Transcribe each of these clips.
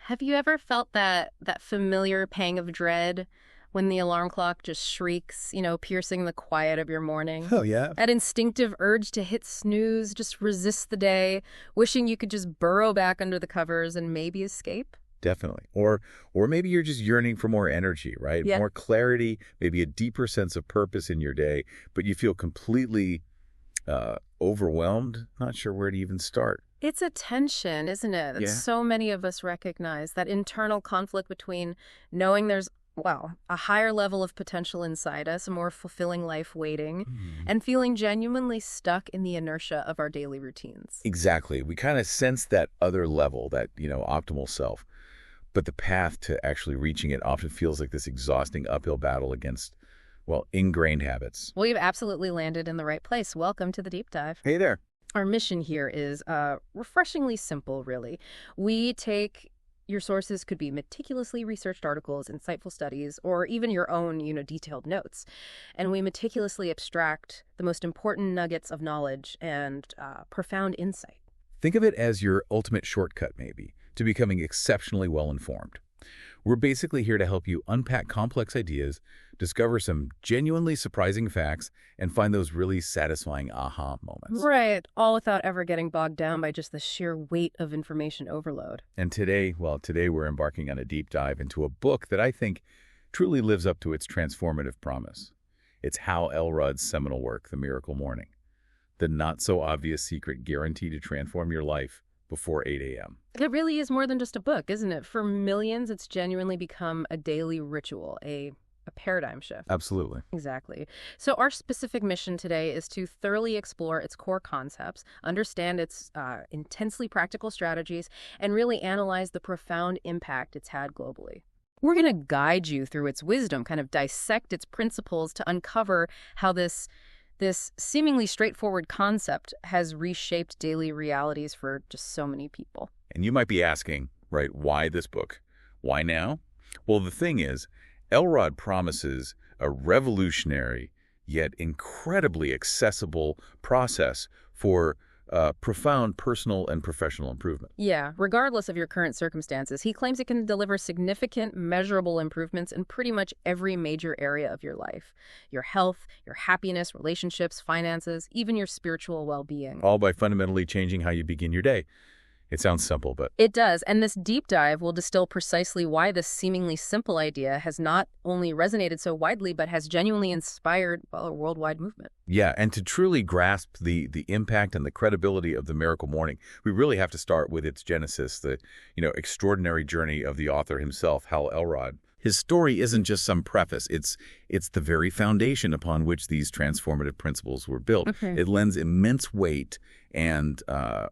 Have you ever felt that familiar pang of dread when the alarm clock just shrieks, piercing the quiet of your morning? Oh, yeah. That instinctive urge to hit snooze, just resist the day, wishing you could just burrow back under the covers and maybe escape? Definitely. Or maybe you're just yearning for more energy, right? Yeah. More clarity, maybe a deeper sense of purpose in your day, but you feel completely overwhelmed, not sure where to even start. It's a tension, isn't it? That Yeah. so many of us recognize, that internal conflict between knowing there's, well, a higher level of potential inside us, a more fulfilling life waiting, and feeling genuinely stuck in the inertia of our daily routines. Exactly. We kind of sense that other level, that, optimal self. But the path to actually reaching it often feels like this exhausting uphill battle against, well, ingrained habits. Well, you've absolutely landed in the right place. Welcome to the Deep Dive. Hey there. Our mission here is refreshingly simple, really. We take your sources, could be meticulously researched articles, insightful studies, or even your own, detailed notes. And we meticulously abstract the most important nuggets of knowledge and profound insight. Think of it as your ultimate shortcut, maybe, to becoming exceptionally well-informed. We're basically here to help you unpack complex ideas, discover some genuinely surprising facts, and find those really satisfying aha moments. Right, all without ever getting bogged down by just the sheer weight of information overload. And today we're embarking on a deep dive into a book that I think truly lives up to its transformative promise. It's Hal Elrod's seminal work, The Miracle Morning, the not-so-obvious secret guaranteed to transform your life before 8 a.m. It really is more than just a book, isn't it? For millions, it's genuinely become a daily ritual, a paradigm shift. Absolutely. Exactly. So our specific mission today is to thoroughly explore its core concepts, understand its intensely practical strategies, and really analyze the profound impact it's had globally. We're going to guide you through its wisdom, kind of dissect its principles to uncover how this seemingly straightforward concept has reshaped daily realities for just so many people. And you might be asking, right, why this book? Why now? Well, the thing is, Elrod promises a revolutionary yet incredibly accessible process for profound personal and professional improvement. Yeah, regardless of your current circumstances, he claims it can deliver significant, measurable improvements in pretty much every major area of your life. Your health, your happiness, relationships, finances, even your spiritual well-being. All by fundamentally changing how you begin your day. It sounds simple, but It does, and this deep dive will distill precisely why this seemingly simple idea has not only resonated so widely, but has genuinely inspired, well, a worldwide movement. yeah, and to truly grasp the impact and the credibility of The Miracle Morning, we really have to start with its genesis, the extraordinary journey of the author himself, Hal Elrod. His story isn't just some preface. It's the very foundation upon which these transformative principles were built. Okay. It lends immense weight and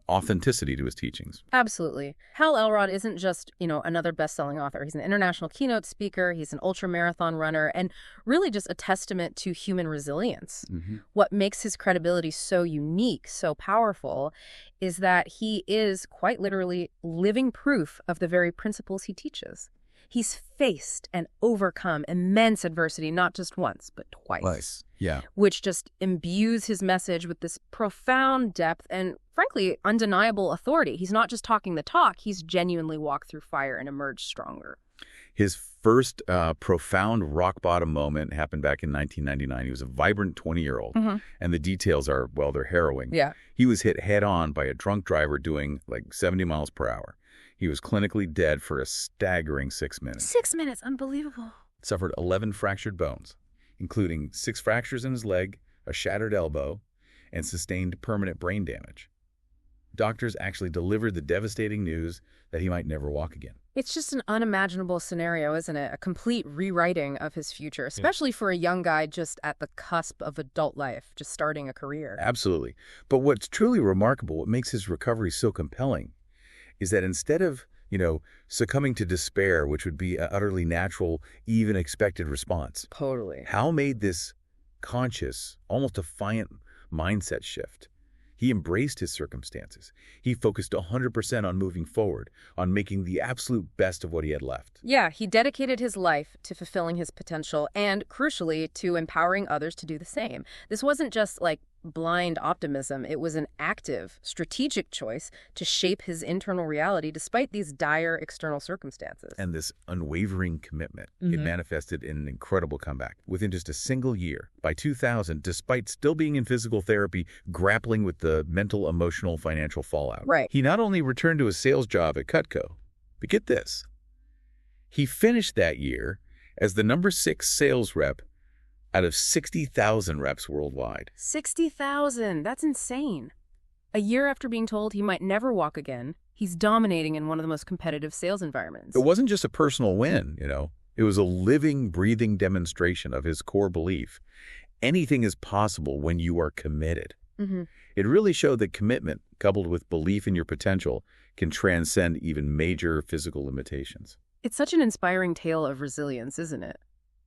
authenticity to his teachings. Absolutely. Hal Elrod isn't just, another best-selling author. He's an international keynote speaker. He's an ultra-marathon runner, and really just a testament to human resilience. What makes his credibility so unique, so powerful, is that he is quite literally living proof of the very principles he teaches. He's faced and overcome immense adversity, not just once, but twice. Yeah. Which just imbues his message with this profound depth and, frankly, undeniable authority. He's not just talking the talk, he's genuinely walked through fire and emerged stronger. His first profound rock-bottom moment happened back in 1999. He was a vibrant 20-year-old, and the details are, well, they're harrowing. Yeah. He was hit head-on by a drunk driver doing like 70 miles per hour. He was clinically dead for a staggering 6 minutes. 6 minutes, unbelievable. Suffered 11 fractured bones, including 6 fractures in his leg, a shattered elbow, and sustained permanent brain damage. Doctors actually delivered the devastating news that he might never walk again. It's just an unimaginable scenario, isn't it? A complete rewriting of his future, especially for a young guy just at the cusp of adult life, just starting a career. Absolutely. But what's truly remarkable, what makes his recovery so compelling, is that instead of, succumbing to despair, which would be an utterly natural, even expected response, Totally. Hal made this conscious, almost defiant mindset shift. He embraced his circumstances. He focused 100% on moving forward, on making the absolute best of what he had left. Yeah, he dedicated his life to fulfilling his potential and, crucially, to empowering others to do the same. This wasn't just like blind optimism. It was an active, strategic choice to shape his internal reality despite these dire external circumstances. And this unwavering commitment, it manifested in an incredible comeback. Within just a single year, by 2000, despite still being in physical therapy, grappling with the mental, emotional, financial fallout, Right. he not only returned to a sales job at Cutco, but get this, he finished that year as the number 6 sales rep out of 60,000 reps worldwide. 60,000. That's insane. A year after being told he might never walk again, he's dominating in one of the most competitive sales environments. It wasn't just a personal win, It was a living, breathing demonstration of his core belief. Anything is possible when you are committed. It really showed that commitment, coupled with belief in your potential, can transcend even major physical limitations. It's such an inspiring tale of resilience, isn't it?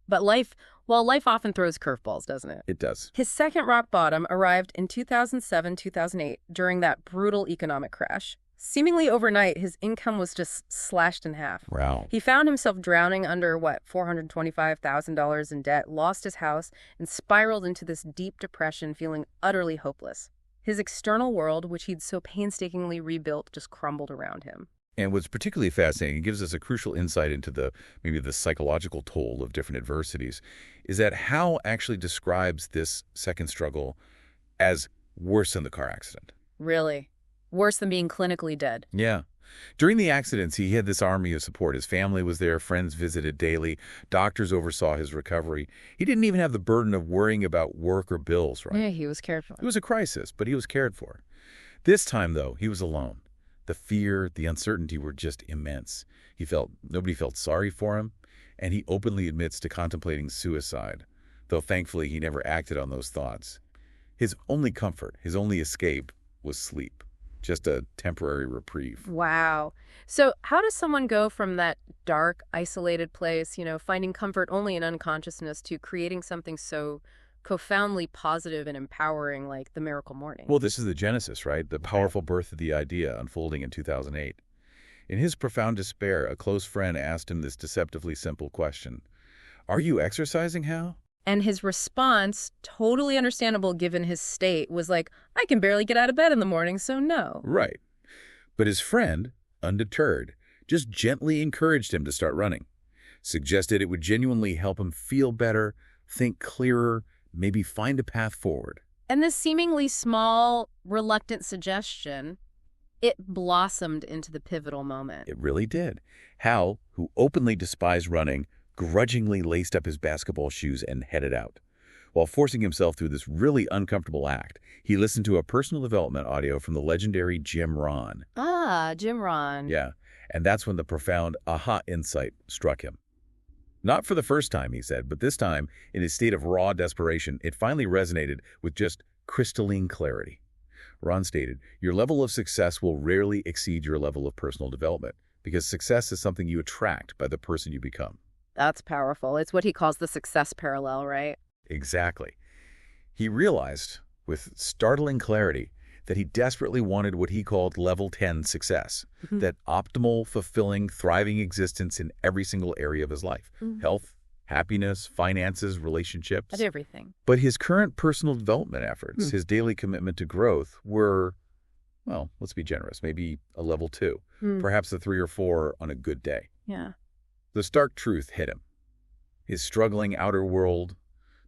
But life often throws curveballs, doesn't it? It does. His second rock bottom arrived in 2007-2008 during that brutal economic crash. Seemingly overnight, his income was just slashed in half. Wow. He found himself drowning under, $425,000 in debt, lost his house, and spiraled into this deep depression, feeling utterly hopeless. His external world, which he'd so painstakingly rebuilt, just crumbled around him. And what's particularly fascinating, it gives us a crucial insight into maybe the psychological toll of different adversities, is that Hal actually describes this second struggle as worse than the car accident. Really? Worse than being clinically dead? Yeah. During the accidents, he had this army of support. His family was there, friends visited daily, doctors oversaw his recovery. He didn't even have the burden of worrying about work or bills, right? Yeah, he was cared for. It was a crisis, but he was cared for. This time, though, he was alone. The fear, the uncertainty were just immense. Nobody felt sorry for him, and he openly admits to contemplating suicide, though thankfully he never acted on those thoughts. His only comfort, his only escape, was sleep, just a temporary reprieve. Wow. So how does someone go from that dark, isolated place, finding comfort only in unconsciousness, to creating something so profoundly positive and empowering like the Miracle Morning? Well, this is the genesis, right? The powerful birth of the idea unfolding in 2008. In his profound despair, a close friend asked him this deceptively simple question: "Are you exercising, Hal?" And his response, totally understandable given his state, was like, "I can barely get out of bed in the morning, so no." Right. But his friend, undeterred, just gently encouraged him to start running, suggested it would genuinely help him feel better, think clearer, maybe find a path forward. And this seemingly small, reluctant suggestion, it blossomed into the pivotal moment. It really did. Hal, who openly despised running, grudgingly laced up his basketball shoes and headed out. While forcing himself through this really uncomfortable act, he listened to a personal development audio from the legendary Jim Rohn. Ah, Jim Rohn. Yeah, and that's when the profound aha insight struck him. Not for the first time, he said, but this time, in his state of raw desperation, it finally resonated with just crystalline clarity. Ron stated, "Your level of success will rarely exceed your level of personal development, because success is something you attract by the person you become." That's powerful. It's what he calls the success parallel, right? Exactly. He realized, with startling clarity, that he desperately wanted what he called level 10 success, that optimal, fulfilling, thriving existence in every single area of his life. Health, happiness, finances, relationships. At everything. But his current personal development efforts, his daily commitment to growth were, well, let's be generous, maybe a level 2, perhaps a 3 or 4 on a good day. Yeah. The stark truth hit him. His struggling outer world,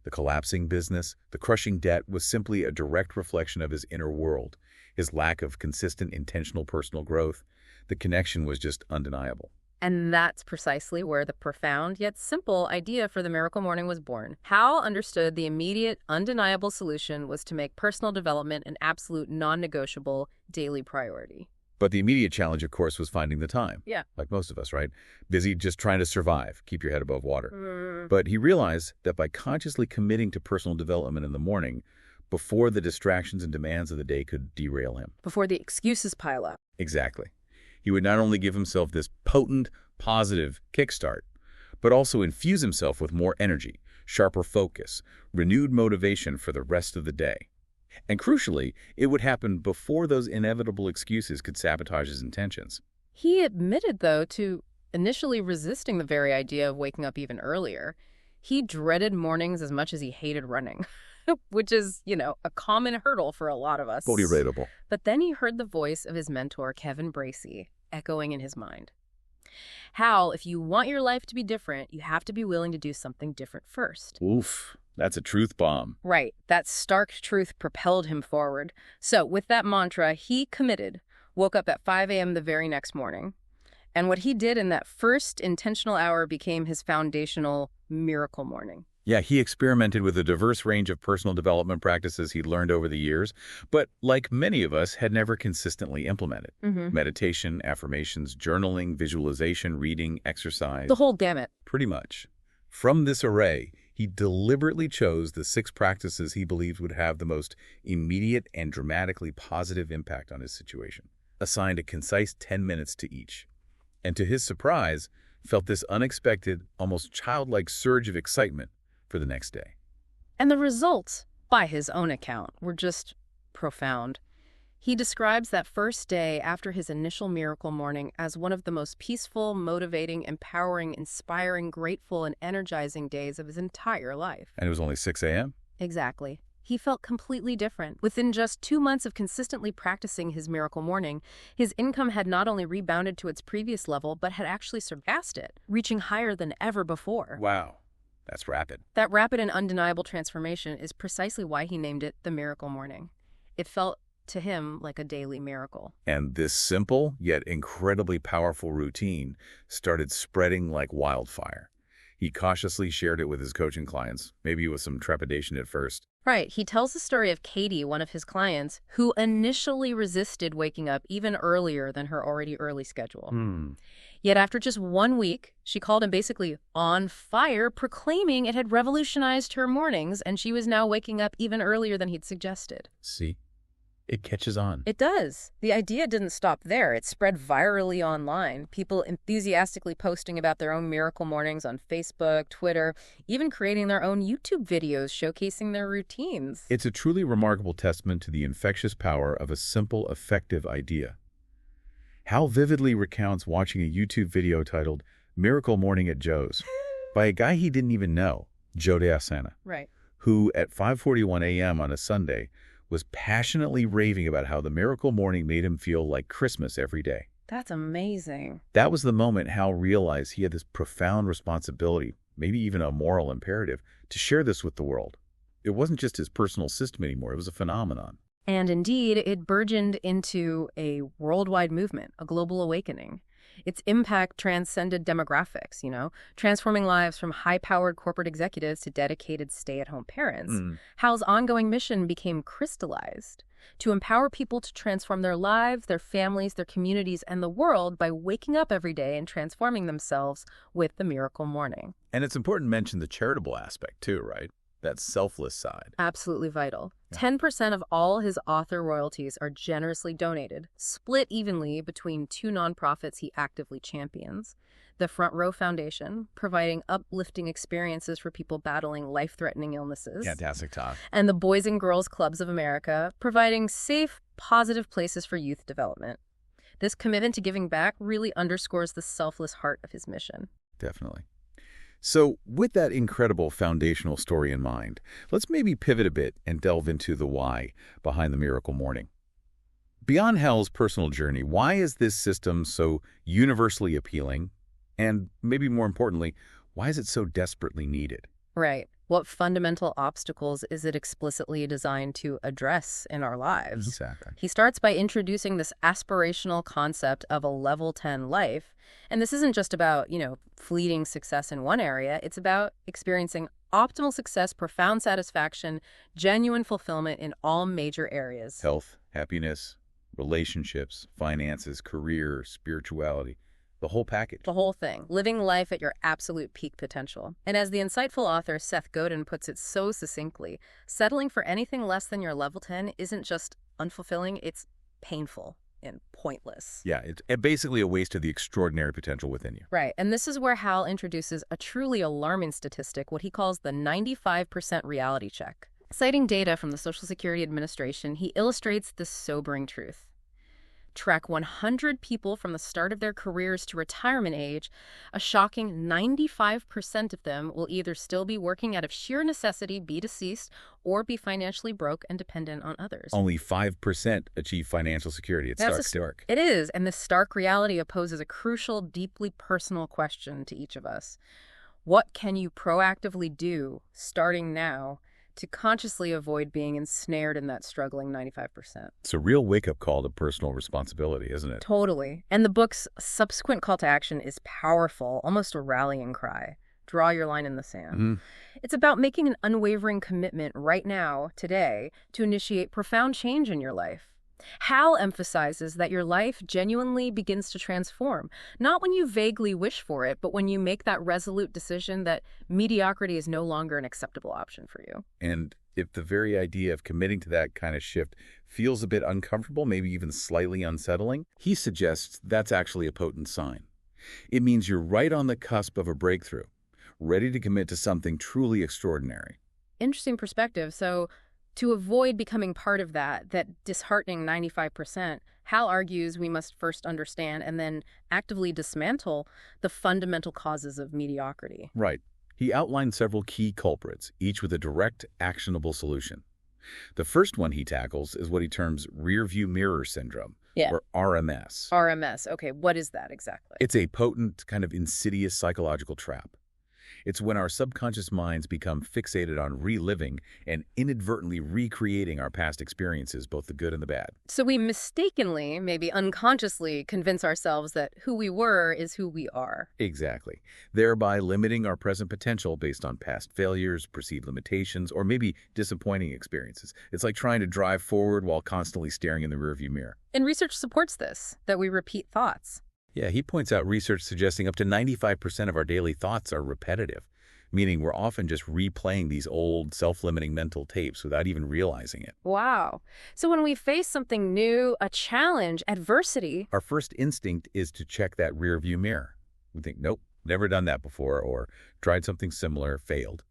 the collapsing business, the crushing debt was simply a direct reflection of his inner world. His lack of consistent, intentional personal growth, the connection was just undeniable. And that's precisely where the profound yet simple idea for the Miracle Morning was born. Hal understood the immediate, undeniable solution was to make personal development an absolute non-negotiable daily priority. But the immediate challenge, of course, was finding the time. Yeah. Like most of us, right? Busy just trying to survive, keep your head above water. But he realized that by consciously committing to personal development in the morning, before the distractions and demands of the day could derail him. Before the excuses pile up. Exactly. He would not only give himself this potent, positive kickstart, but also infuse himself with more energy, sharper focus, renewed motivation for the rest of the day. And crucially, it would happen before those inevitable excuses could sabotage his intentions. He admitted, though, to initially resisting the very idea of waking up even earlier. He dreaded mornings as much as he hated running. which is, a common hurdle for a lot of us. Totally relatable. But then he heard the voice of his mentor, Kevin Bracey, echoing in his mind. Hal, if you want your life to be different, you have to be willing to do something different first. Oof, that's a truth bomb. Right. That stark truth propelled him forward. So with that mantra, he committed, woke up at 5 a.m. the very next morning. And what he did in that first intentional hour became his foundational miracle morning. Yeah, he experimented with a diverse range of personal development practices he'd learned over the years, but like many of us, had never consistently implemented. Meditation, affirmations, journaling, visualization, reading, exercise. The whole gamut. Pretty much. From this array, he deliberately chose the 6 practices he believed would have the most immediate and dramatically positive impact on his situation, assigned a concise 10 minutes to each. And to his surprise, felt this unexpected, almost childlike surge of excitement for the next day. And the results, by his own account, were just profound. He describes that first day after his initial miracle morning as one of the most peaceful, motivating, empowering, inspiring, grateful, and energizing days of his entire life. And it was only 6 a.m.? Exactly. He felt completely different. Within just 2 months of consistently practicing his miracle morning, his income had not only rebounded to its previous level, but had actually surpassed it, reaching higher than ever before. Wow. That's rapid. That rapid and undeniable transformation is precisely why he named it the Miracle Morning. It felt to him like a daily miracle. And this simple, yet incredibly powerful routine started spreading like wildfire. He cautiously shared it with his coaching clients, maybe with some trepidation at first. Right. He tells the story of Katie, one of his clients, who initially resisted waking up even earlier than her already early schedule. Yet after just 1 week, she called him basically on fire, proclaiming it had revolutionized her mornings, and she was now waking up even earlier than he'd suggested. See? It catches on. It does. The idea didn't stop there. It spread virally online. People enthusiastically posting about their own miracle mornings on Facebook, Twitter, even creating their own YouTube videos showcasing their routines. It's a truly remarkable testament to the infectious power of a simple, effective idea. Hal vividly recounts watching a YouTube video titled Miracle Morning at Joe's by a guy he didn't even know, Joe DeAsana, Right. who at 5:41 a.m. on a Sunday was passionately raving about how the miracle morning made him feel like Christmas every day. That's amazing. That was the moment Hal realized he had this profound responsibility, maybe even a moral imperative, to share this with the world. It wasn't just his personal system anymore, it was a phenomenon. And indeed, it burgeoned into a worldwide movement, a global awakening. Its impact transcended demographics, transforming lives from high-powered corporate executives to dedicated stay-at-home parents. Hal's ongoing mission became crystallized to empower people to transform their lives, their families, their communities, and the world by waking up every day and transforming themselves with the miracle morning. And it's important to mention the charitable aspect too, right? That selfless side. Absolutely vital. 10% of all his author royalties are generously donated, split evenly between 2 nonprofits he actively champions. The Front Row Foundation, providing uplifting experiences for people battling life-threatening illnesses. Fantastic talk. And the Boys and Girls Clubs of America, providing safe, positive places for youth development. This commitment to giving back really underscores the selfless heart of his mission. Definitely. So with that incredible foundational story in mind, let's maybe pivot a bit and delve into the why behind the miracle morning. Beyond Hal's personal journey, why is this system so universally appealing? And maybe more importantly, why is it so desperately needed? Right. What fundamental obstacles is it explicitly designed to address in our lives? Exactly. He starts by introducing this aspirational concept of a level 10 life. And this isn't just about, fleeting success in one area. It's about experiencing optimal success, profound satisfaction, genuine fulfillment in all major areas. Health, happiness, relationships, finances, career, spirituality. The whole package. The whole thing. Living life at your absolute peak potential. And as the insightful author Seth Godin puts it so succinctly, settling for anything less than your level 10 isn't just unfulfilling, it's painful and pointless. Yeah, it's basically a waste of the extraordinary potential within you. Right. And this is where Hal introduces a truly alarming statistic, what he calls the 95% reality check. Citing data from the Social Security Administration, he illustrates this sobering truth. track 100 people from the start of their careers to retirement age, a shocking 95% of them will either still be working out of sheer necessity, be deceased, or be financially broke and dependent on others. Only 5% achieve financial security. It's stark. It is, and this stark reality poses a crucial, deeply personal question to each of us. What can you proactively do, starting now, to consciously avoid being ensnared in that struggling 95%? It's a real wake-up call to personal responsibility, isn't it? Totally. And the book's subsequent call to action is powerful, almost a rallying cry. Draw your line in the sand. It's about making an unwavering commitment right now, today, to initiate profound change in your life. Hal emphasizes that your life genuinely begins to transform, not when you vaguely wish for it, but when you make that resolute decision that mediocrity is no longer an acceptable option for you. And if the very idea of committing to that kind of shift feels a bit uncomfortable, maybe even slightly unsettling, he suggests that's actually a potent sign. It means you're right on the cusp of a breakthrough, ready to commit to something truly extraordinary. Interesting perspective. So, to avoid becoming part of that disheartening 95%, Hal argues we must first understand and then actively dismantle the fundamental causes of mediocrity. Right. He outlined several key culprits, each with a direct, actionable solution. The first one he tackles is what he terms rear-view mirror syndrome, or RMS. RMS. Okay, what is that exactly? It's a potent, kind of insidious psychological trap. It's when our subconscious minds become fixated on reliving and inadvertently recreating our past experiences, both the good and the bad. So we mistakenly, maybe unconsciously, convince ourselves that who we were is who we are. Exactly. Thereby limiting our present potential based on past failures, perceived limitations, or maybe disappointing experiences. It's like trying to drive forward while constantly staring in the rearview mirror. And research supports this, that we repeat thoughts. Yeah, he points out research suggesting up to 95% of our daily thoughts are repetitive, meaning we're often just replaying these old, self-limiting mental tapes without even realizing it. Wow. So when we face something new, a challenge, adversity, our first instinct is to check that rearview mirror. We think, nope, never done that before, or tried something similar, failed.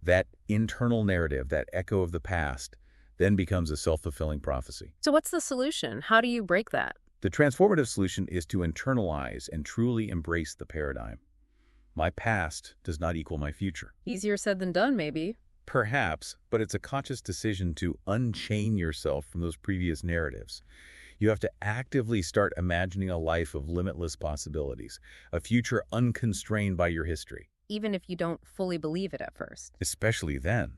That internal narrative, that echo of the past, then becomes a self-fulfilling prophecy. So what's the solution? How do you break that? The transformative solution is to internalize and truly embrace the paradigm. My past does not equal my future. Easier said than done, maybe. Perhaps, but it's a conscious decision to unchain yourself from those previous narratives. You have to actively start imagining a life of limitless possibilities, a future unconstrained by your history. Even if you don't fully believe it at first. Especially then.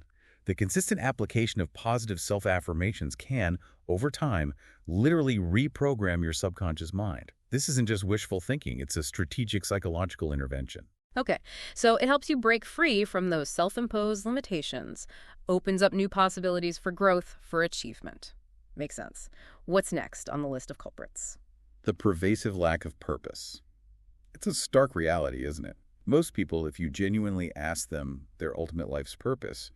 The consistent application of positive self-affirmations can, over time, literally reprogram your subconscious mind. This isn't just wishful thinking, it's a strategic psychological intervention. Okay, so it helps you break free from those self-imposed limitations, opens up new possibilities for growth, for achievement. Makes sense. What's next on the list of culprits? The pervasive lack of purpose. It's a stark reality, isn't it? Most people, if you genuinely ask them their ultimate life's purpose,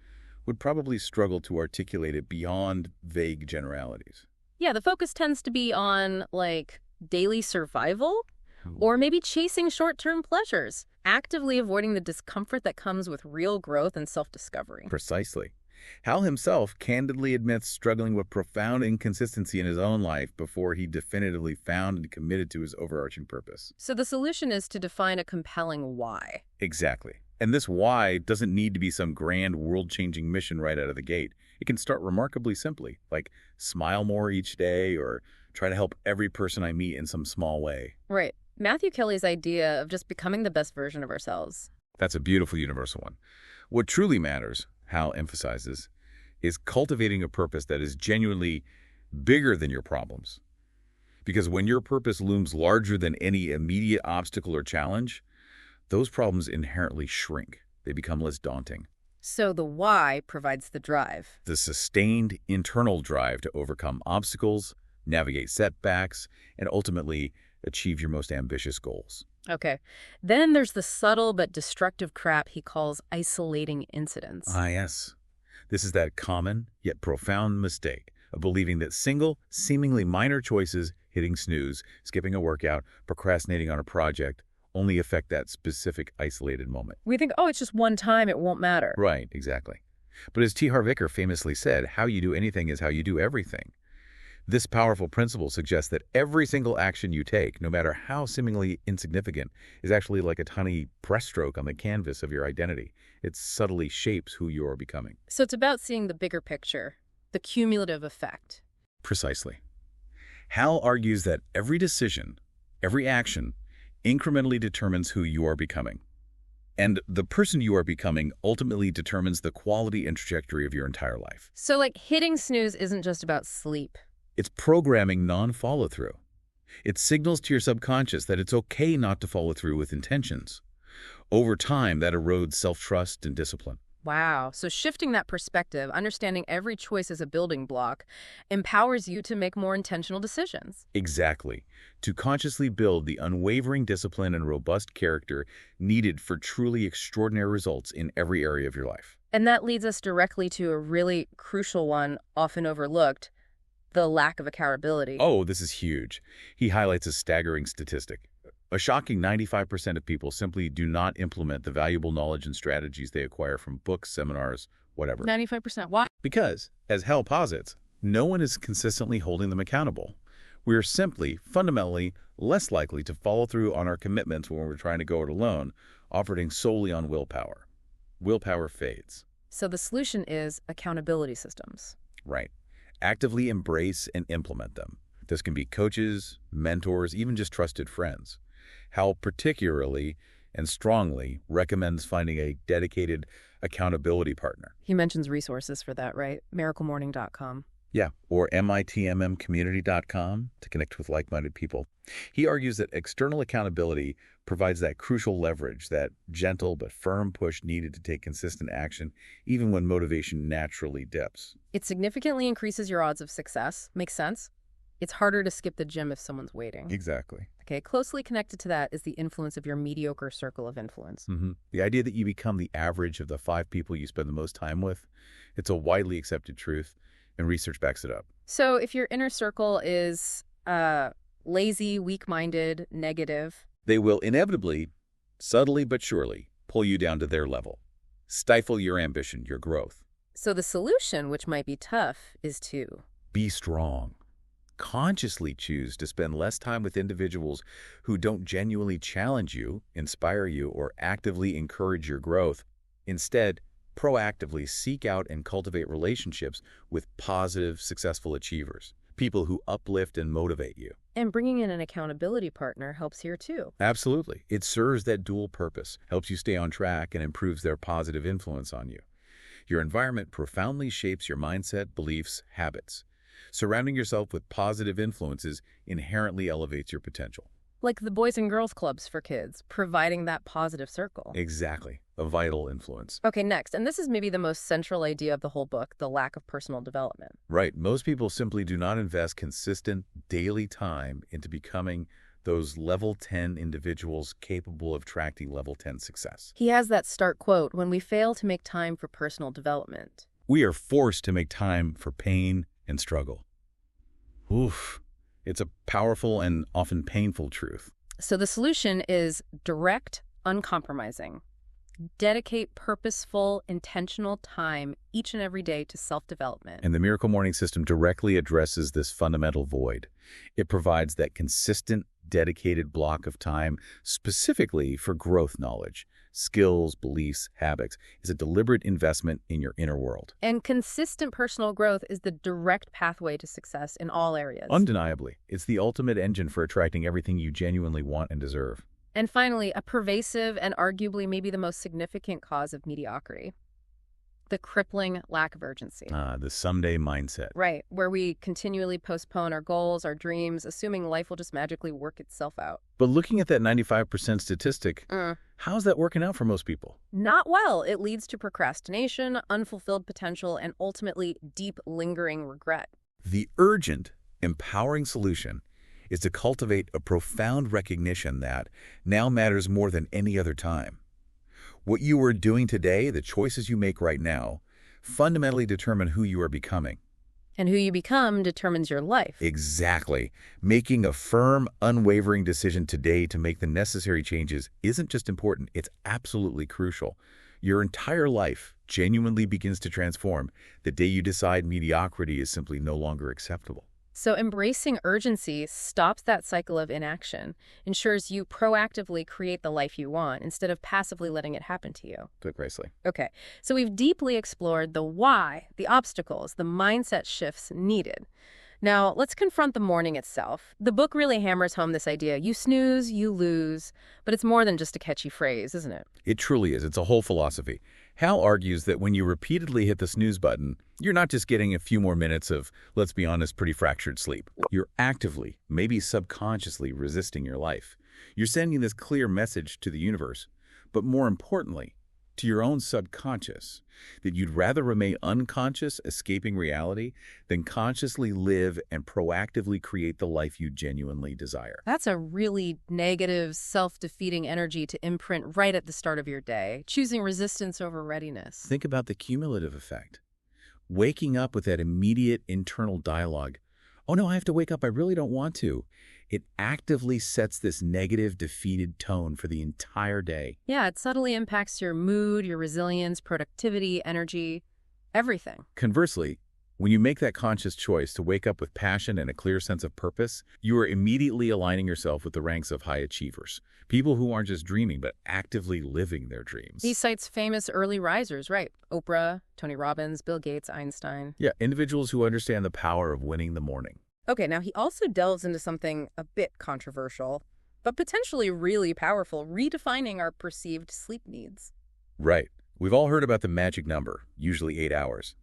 would probably struggle to articulate it beyond vague generalities. Yeah, the focus tends to be on, daily survival, or maybe chasing short-term pleasures, actively avoiding the discomfort that comes with real growth and self-discovery. Precisely. Hal himself candidly admits struggling with profound inconsistency in his own life before he definitively found and committed to his overarching purpose. So the solution is to define a compelling why. Exactly. And this why doesn't need to be some grand world-changing mission right out of the gate. It can start remarkably simply, like smile more each day or try to help every person I meet in some small way. Right. Matthew Kelly's idea of just becoming the best version of ourselves. That's a beautiful universal one. What truly matters, Hal emphasizes, is cultivating a purpose that is genuinely bigger than your problems. Because when your purpose looms larger than any immediate obstacle or challenge, those problems inherently shrink. They become less daunting. So the why provides the drive. The sustained internal drive to overcome obstacles, navigate setbacks, and ultimately achieve your most ambitious goals. Okay. Then there's the subtle but destructive crap he calls isolating incidents. Ah, yes. This is that common yet profound mistake of believing that single, seemingly minor choices, hitting snooze, skipping a workout, procrastinating on a project, only affect that specific isolated moment. We think, oh, it's just one time, it won't matter. Right, exactly. But as T. Harv Eker famously said, how you do anything is how you do everything. This powerful principle suggests that every single action you take, no matter how seemingly insignificant, is actually like a tiny brushstroke on the canvas of your identity. It subtly shapes who you are becoming. So it's about seeing the bigger picture, the cumulative effect. Precisely. Hal argues that every decision, every action, incrementally determines who you are becoming. And the person you are becoming ultimately determines the quality and trajectory of your entire life. So like hitting snooze isn't just about sleep. It's programming non-follow-through. It signals to your subconscious that it's okay not to follow through with intentions. Over time, that erodes self-trust and discipline. Wow. So shifting that perspective, understanding every choice as a building block, empowers you to make more intentional decisions. Exactly. To consciously build the unwavering discipline and robust character needed for truly extraordinary results in every area of your life. And that leads us directly to a really crucial one, often overlooked, the lack of accountability. Oh, this is huge. He highlights a staggering statistic. A shocking 95% of people simply do not implement the valuable knowledge and strategies they acquire from books, seminars, whatever. 95%. Why? Because, as Hal posits, no one is consistently holding them accountable. We are simply, fundamentally, less likely to follow through on our commitments when we're trying to go it alone, operating solely on willpower. Willpower fades. So the solution is accountability systems. Right. Actively embrace and implement them. This can be coaches, mentors, even just trusted friends. Hal particularly and strongly recommends finding a dedicated accountability partner. He mentions resources for that, right? miraclemorning.com. Yeah, or mitmmcommunity.com to connect with like-minded people. He argues that external accountability provides that crucial leverage, that gentle but firm push needed to take consistent action, even when motivation naturally dips. It significantly increases your odds of success. Makes sense? It's harder to skip the gym if someone's waiting. Exactly. Okay, closely connected to that is the influence of your mediocre circle of influence. The idea that you become the average of the 5 people you spend the most time with, it's a widely accepted truth, and research backs it up. So if your inner circle is lazy, weak-minded, negative, they will inevitably, subtly but surely, pull you down to their level, stifle your ambition, your growth. So the solution, which might be tough, is to be strong. Consciously choose to spend less time with individuals who don't genuinely challenge you, inspire you, or actively encourage your growth. Instead, proactively seek out and cultivate relationships with positive, successful achievers, people who uplift and motivate you. And bringing in an accountability partner helps here too. Absolutely. It serves that dual purpose, helps you stay on track, and improves their positive influence on you. Your environment profoundly shapes your mindset, beliefs, habits. Surrounding yourself with positive influences inherently elevates your potential. Like the Boys and Girls Clubs for kids, providing that positive circle. Exactly. A vital influence. Okay, next, and this is maybe the most central idea of the whole book, the lack of personal development. Right. Most people simply do not invest consistent daily time into becoming those level 10 individuals capable of attracting level 10 success. He has that stark quote, "When we fail to make time for personal development, we are forced to make time for pain and struggle." Oof. It's a powerful and often painful truth. So the solution is direct, uncompromising. Dedicate purposeful, intentional time each and every day to self-development. And the Miracle Morning System directly addresses this fundamental void. It provides that consistent, dedicated block of time specifically for growth knowledge, skills, beliefs, habits. Is a deliberate investment in your inner world. And consistent personal growth is the direct pathway to success in all areas. Undeniably. It's the ultimate engine for attracting everything you genuinely want and deserve. And finally, a pervasive and arguably maybe the most significant cause of mediocrity. The crippling lack of urgency. The someday mindset. Right, where we continually postpone our goals, our dreams, assuming life will just magically work itself out. But looking at that 95% statistic, how's that working out for most people? Not well. It leads to procrastination, unfulfilled potential, and ultimately deep, lingering regret. The urgent, empowering solution is to cultivate a profound recognition that now matters more than any other time. What you are doing today, the choices you make right now, fundamentally determine who you are becoming. And who you become determines your life. Exactly. Making a firm, unwavering decision today to make the necessary changes isn't just important, it's absolutely crucial. Your entire life genuinely begins to transform the day you decide mediocrity is simply no longer acceptable. So embracing urgency stops that cycle of inaction, ensures you proactively create the life you want instead of passively letting it happen to you. Put gracefully. Okay, so we've deeply explored the why, the obstacles, the mindset shifts needed. Now, let's confront the morning itself. The book really hammers home this idea: you snooze, you lose, but it's more than just a catchy phrase, isn't it? It truly is. It's a whole philosophy. Hal argues that when you repeatedly hit the snooze button, you're not just getting a few more minutes of, let's be honest, pretty fractured sleep. You're actively, maybe subconsciously, resisting your life. You're sending this clear message to the universe, but more importantly, to your own subconscious, that you'd rather remain unconscious, escaping reality, than consciously live and proactively create the life you genuinely desire. That's a really negative, self-defeating energy to imprint right at the start of your day, choosing resistance over readiness. Think about the cumulative effect. Waking up with that immediate internal dialogue, oh no, I have to wake up, I really don't want to. It actively sets this negative, defeated tone for the entire day. Yeah, it subtly impacts your mood, your resilience, productivity, energy, everything. Conversely, when you make that conscious choice to wake up with passion and a clear sense of purpose, you are immediately aligning yourself with the ranks of high achievers. People who aren't just dreaming, but actively living their dreams. He cites famous early risers, right? Oprah, Tony Robbins, Bill Gates, Einstein. Yeah, individuals who understand the power of winning the morning. Okay, now he also delves into something a bit controversial, but potentially really powerful: redefining our perceived sleep needs. Right. We've all heard about the magic number, usually 8 hours.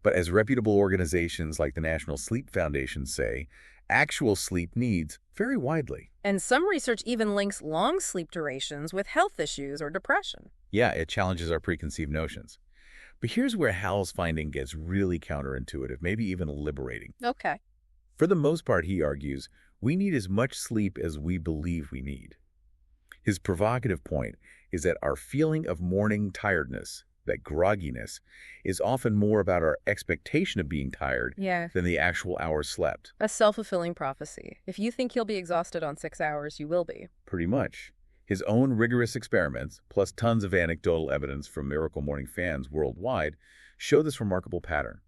But as reputable organizations like the National Sleep Foundation say, actual sleep needs vary widely. And some research even links long sleep durations with health issues or depression. Yeah, it challenges our preconceived notions. But here's where Hal's finding gets really counterintuitive, maybe even liberating. Okay. For the most part, he argues, we need as much sleep as we believe we need. His provocative point is that our feeling of morning tiredness, that grogginess, is often more about our expectation of being tired than the actual hours slept. A self-fulfilling prophecy. If you think you'll be exhausted on 6 hours, you will be. Pretty much. His own rigorous experiments, plus tons of anecdotal evidence from Miracle Morning fans worldwide, show this remarkable pattern.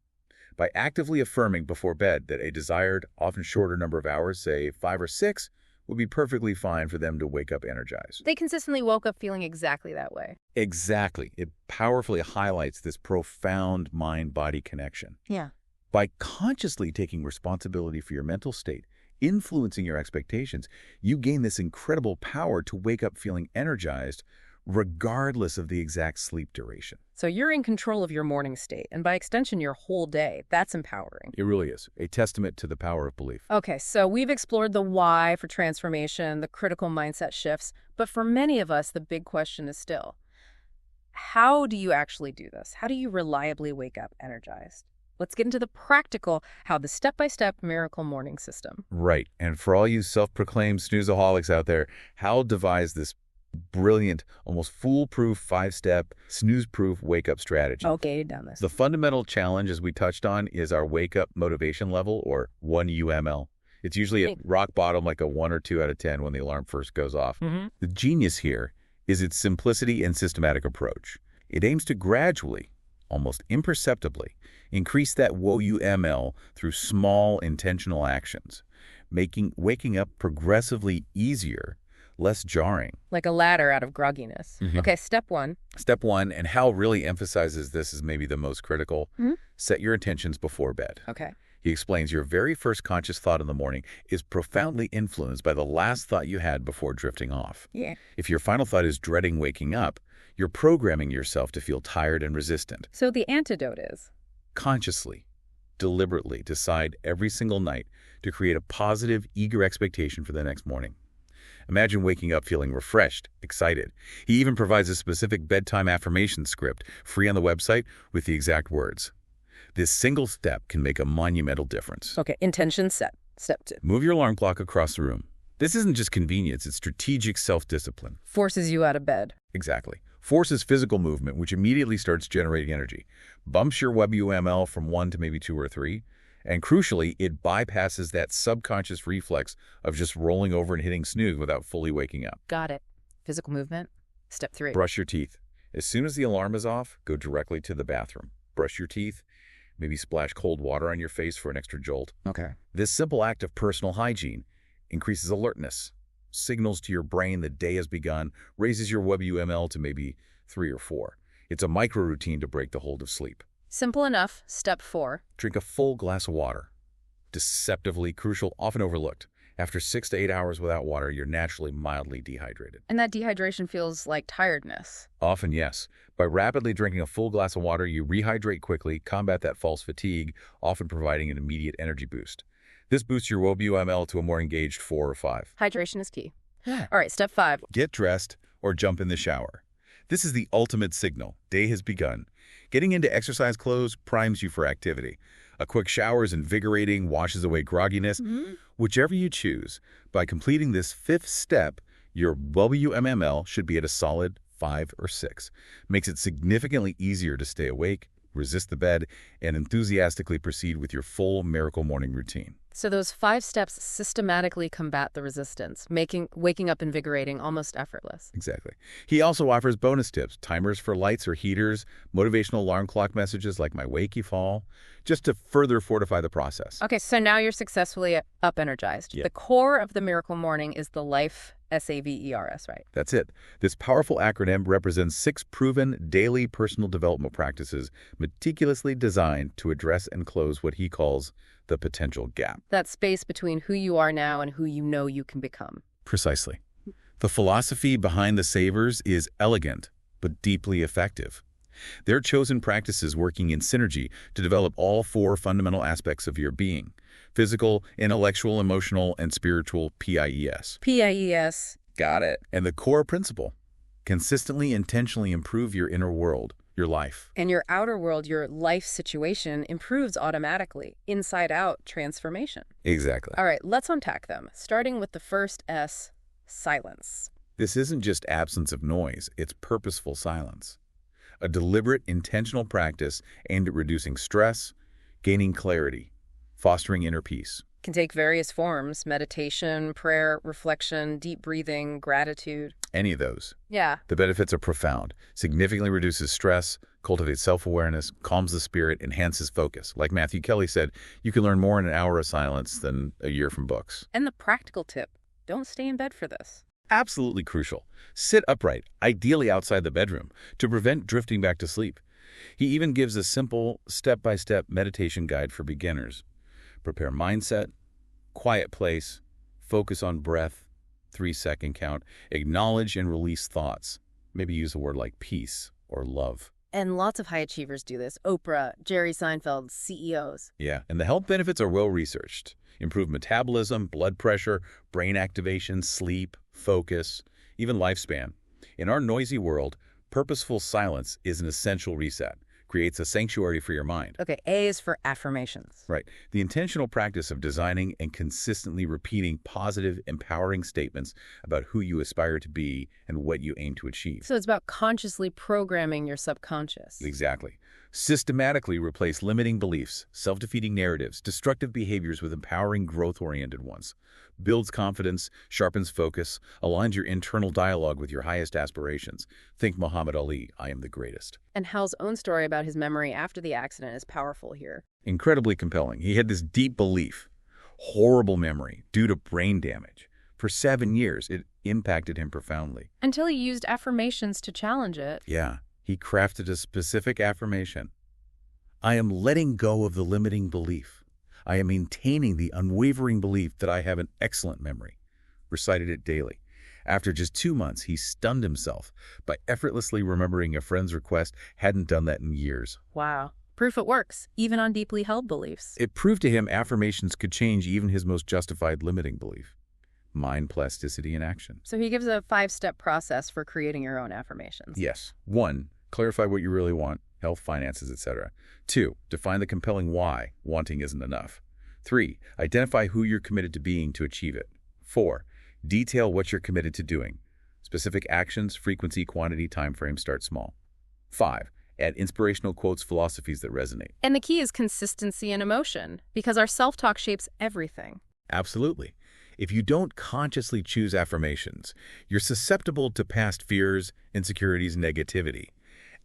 By actively affirming before bed that a desired, often shorter number of hours, say 5 or 6, would be perfectly fine for them to wake up energized. They consistently woke up feeling exactly that way. Exactly. It powerfully highlights this profound mind-body connection. Yeah. By consciously taking responsibility for your mental state, influencing your expectations, you gain this incredible power to wake up feeling energized, regardless of the exact sleep duration. So you're in control of your morning state, and by extension, your whole day. That's empowering. It really is. A testament to the power of belief. Okay, so we've explored the why for transformation, the critical mindset shifts, but for many of us, the big question is still, how do you actually do this? How do you reliably wake up energized? Let's get into the practical, how the step-by-step miracle morning system. Right. And for all you self-proclaimed snoozeaholics out there, Hal devised this brilliant, almost foolproof 5-step, snooze-proof wake-up strategy. Okay, done this. The fundamental challenge, as we touched on, is our wake-up motivation level, or 1 UML. It's usually at rock bottom, like a 1 or 2 out of 10 when the alarm first goes off. The genius here is its simplicity and systematic approach. It aims to gradually, almost imperceptibly, increase that WOUML through small, intentional actions, making waking up progressively easier, less jarring. Like a ladder out of grogginess. Okay, step 1. Step 1, and Hal really emphasizes this as maybe the most critical, set your intentions before bed. Okay. He explains your very first conscious thought in the morning is profoundly influenced by the last thought you had before drifting off. Yeah. If your final thought is dreading waking up, you're programming yourself to feel tired and resistant. So the antidote is? Consciously, deliberately decide every single night to create a positive, eager expectation for the next morning. Imagine waking up feeling refreshed, excited. He even provides a specific bedtime affirmation script, free on the website, with the exact words. This single step can make a monumental difference. Okay, intention set. Step 2. Move your alarm clock across the room. This isn't just convenience, it's strategic self-discipline. Forces you out of bed. Exactly. Forces physical movement, which immediately starts generating energy. Bumps your WUML from 1 to maybe 2 or 3. And crucially, it bypasses that subconscious reflex of just rolling over and hitting snooze without fully waking up. Got it. Physical movement. Step 3. Brush your teeth. As soon as the alarm is off, go directly to the bathroom. Brush your teeth. Maybe splash cold water on your face for an extra jolt. Okay. This simple act of personal hygiene increases alertness, signals to your brain the day has begun, raises your WML to maybe 3 or 4. It's a micro-routine to break the hold of sleep. Simple enough. Step 4. Drink a full glass of water. Deceptively crucial, often overlooked. After 6 to 8 hours without water, you're naturally mildly dehydrated. And that dehydration feels like tiredness. Often, yes. By rapidly drinking a full glass of water, you rehydrate quickly, combat that false fatigue, often providing an immediate energy boost. This boosts your WML to a more engaged 4 or 5. Hydration is key. Yeah. All right, step 5. Get dressed or jump in the shower. This is the ultimate signal. Day has begun. Getting into exercise clothes primes you for activity. A quick shower is invigorating, washes away grogginess. Whichever you choose, by completing this 5th step, your WMML should be at a solid 5 or 6. Makes it significantly easier to stay awake, resist the bed, and enthusiastically proceed with your full miracle morning routine. So those 5 steps systematically combat the resistance, making waking up invigorating, almost effortless. Exactly. He also offers bonus tips, timers for lights or heaters, motivational alarm clock messages like my wakey fall, just to further fortify the process. Okay, so now you're successfully up energized. Yeah. The core of the miracle morning is the Life S.A.V.E.R.S, right? That's it. This powerful acronym represents 6 proven daily personal development practices meticulously designed to address and close what he calls the potential gap. That space between who you are now and who you know you can become. Precisely. The philosophy behind the S.A.V.E.R.S is elegant, but deeply effective. Their chosen practices working in synergy to develop all 4 fundamental aspects of your being: physical, intellectual, emotional, and spiritual PIES. PIES. Got it. And the core principle: consistently, intentionally improve your inner world, your life. And your outer world, your life situation, improves automatically. Inside out transformation. Exactly. All right, let's unpack them. Starting with the first S, silence. This isn't just absence of noise, it's purposeful silence. A deliberate, intentional practice aimed at reducing stress, gaining clarity, fostering inner peace. Can take various forms: meditation, prayer, reflection, deep breathing, gratitude. Any of those. Yeah. The benefits are profound. Significantly reduces stress, cultivates self-awareness, calms the spirit, enhances focus. Like Matthew Kelly said, you can learn more in an hour of silence than a year from books. And the practical tip: don't stay in bed for this. Absolutely crucial. Sit upright, ideally outside the bedroom, to prevent drifting back to sleep. He even gives a simple, step-by-step meditation guide for beginners. Prepare mindset, quiet place, focus on breath, 3-second count, acknowledge and release thoughts. Maybe use a word like peace or love. And lots of high achievers do this. Oprah, Jerry Seinfeld, CEOs. Yeah, and the health benefits are well researched. Improved metabolism, blood pressure, brain activation, sleep, focus, even lifespan. In our noisy world, purposeful silence is an essential reset. Creates a sanctuary for your mind. Okay, A is for affirmations. Right. The intentional practice of designing and consistently repeating positive, empowering statements about who you aspire to be and what you aim to achieve. So it's about consciously programming your subconscious. Exactly. Systematically replace limiting beliefs, self-defeating narratives, destructive behaviors with empowering, growth-oriented ones. Builds confidence, sharpens focus, aligns your internal dialogue with your highest aspirations. Think Muhammad Ali, I am the greatest. And Hal's own story about his memory after the accident is powerful here. Incredibly compelling. He had this deep belief, horrible memory, due to brain damage. For 7 years, it impacted him profoundly. Until he used affirmations to challenge it. Yeah, he crafted a specific affirmation. I am letting go of the limiting belief. I am maintaining the unwavering belief that I have an excellent memory. Recited it daily. After just 2 months, he stunned himself by effortlessly remembering a friend's request. Hadn't done that in years. Wow. Proof it works, even on deeply held beliefs. It proved to him affirmations could change even his most justified limiting belief. Mind plasticity in action. So he gives a 5-step process for creating your own affirmations. Yes. 1, clarify what you really want, health, finances, etc. 2, define the compelling why wanting isn't enough. 3, identify who you're committed to being to achieve it. 4, detail what you're committed to doing. Specific actions, frequency, quantity, time frame, start small. 5, add inspirational quotes, philosophies that resonate. And the key is consistency and emotion, because our self-talk shapes everything. Absolutely. If you don't consciously choose affirmations, you're susceptible to past fears, insecurities, negativity.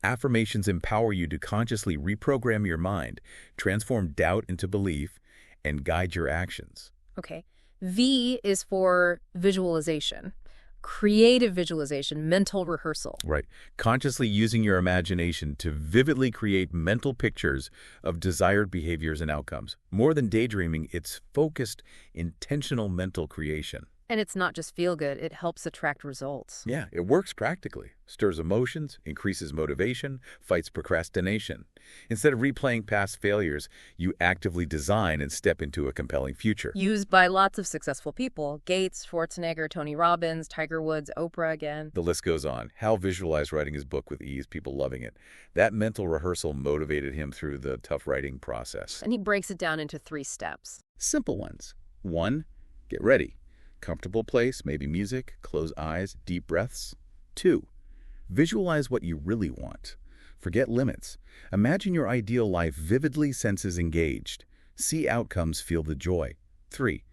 Affirmations empower you to consciously reprogram your mind, transform doubt into belief, and guide your actions. Okay. V is for visualization, creative visualization, mental rehearsal. Right. Consciously using your imagination to vividly create mental pictures of desired behaviors and outcomes. More than daydreaming, it's focused, intentional mental creation. And it's not just feel good, it helps attract results. Yeah, it works practically. Stirs emotions, increases motivation, fights procrastination. Instead of replaying past failures, you actively design and step into a compelling future. Used by lots of successful people. Gates, Schwarzenegger, Tony Robbins, Tiger Woods, Oprah again. The list goes on. Hal visualized writing his book with ease, people loving it. That mental rehearsal motivated him through the tough writing process. And he breaks it down into 3 steps. Simple ones. 1, get ready. Comfortable place, maybe music, close eyes, deep breaths. 2, visualize what you really want. Forget limits. Imagine your ideal life vividly, senses engaged. See outcomes, feel the joy. 3,